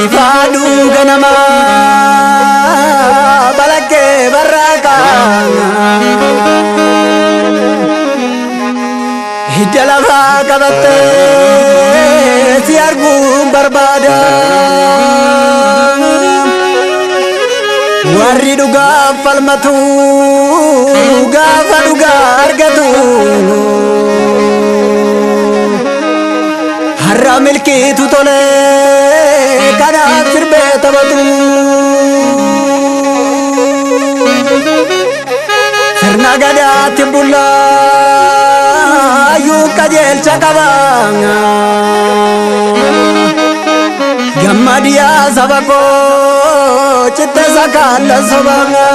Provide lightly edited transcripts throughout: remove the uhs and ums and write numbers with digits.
Ifadu ganama balake baraka hidalafa kabatte siargu barbada warri duga falmatu gafa duga argatu harra milki tutole kana sirbe tabatu sirna gada tibulla yu kajel chakabanga gammadiya sabako chitta sakala sabanga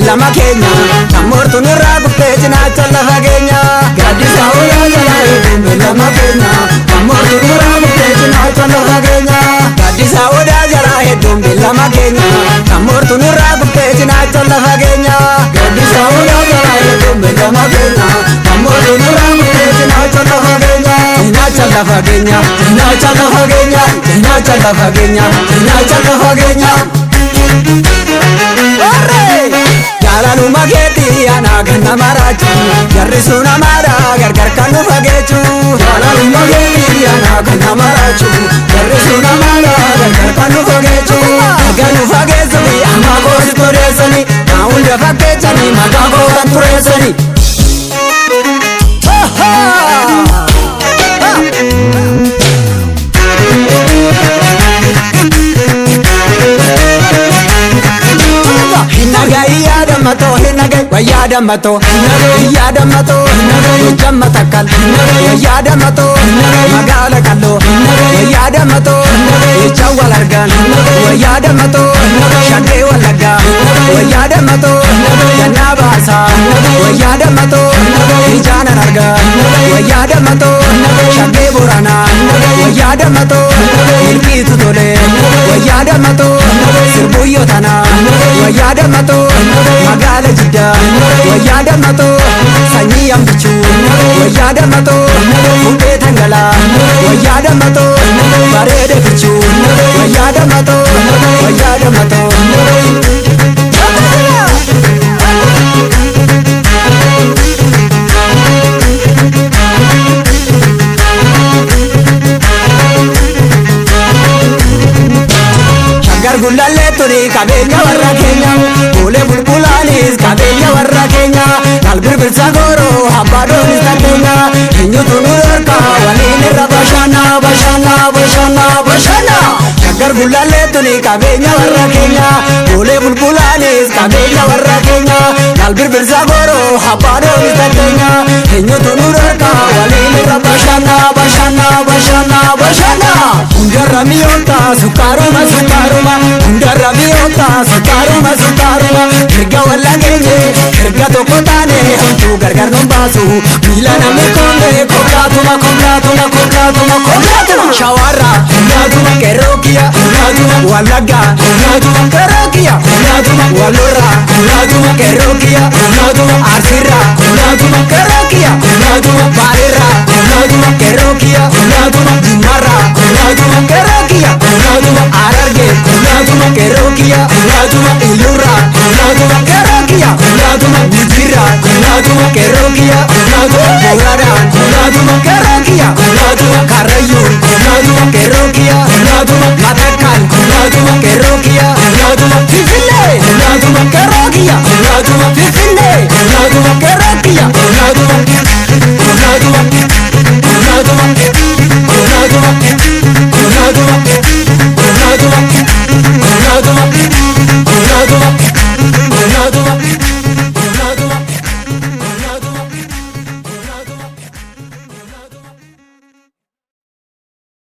lama kenya amortu nurra bukkejina challa fagenya gadisa oya jala dumbe lama kenya amortu nurra bukkejina challa fagenya gadisa oya jala dumbe lama kenya amortu nurra bukkejina challa fagenya gadisa oya jala dumbe lama kenya amortu nurra bukkejina challa fagenya ina challa fagenya ina challa fagenya ina challa fagenya ina challa fagenya Jalalu mageti ana ganna marachu jarrisuna mara gargar kanu fagechu Jalalu mageti ana ganna marachu jarrisuna mara gargar kanu fagechu ganu fagechu ama ko turesani maunda fakechani magago turesani Yada mato, yada mato, jamma takal, yada mato, magala kallo, yada mato, chawalargan, yada mato, shade walaga, yada mato, yanabasa, yada mato, jana narga, yada mato, shade burana, yada mato, ilki tutole, yada mato, sirbuyo tana, yada mato, magala jidda. Wayada mato sanyi ambichu wayada mato fude tangala wayada mato barede bichu wayada mato wayada mato shagar gulalle turi kabenya warra kenya bole bulbulanis kabenya warra kenya kalbir bilsagoro habadon istakenya hinyu tunurka walini rabashana bashana bashana bashana shagar gulalle turi kabenya warra kenya bole bulbulanis kabenya warra kenya kalbir bilsagoro habadon istakenya hinyu tunurka walini rabashana bashana bashana bashana unjarra miyota sukaruma sukaruma unjarra miyota sukaruma sukaruma kirga walla genye kirga tokotane hantu gargar nombasu milana mekonde kokatuma kokatuma kokatuma kokatuma shawara kokatuma kerokia kokatuma walaga kokatuma kerokia kokatuma walora kokatuma kerokia kokatuma asira kokatuma kerokia kokatuma barera kokatuma kerokia kokatuma jumara kokatuma kerokia kokatuma ararge kokatuma kerokia kokatuma ilura kokatuma kerokia kokatuma bujira kokatuma kerokia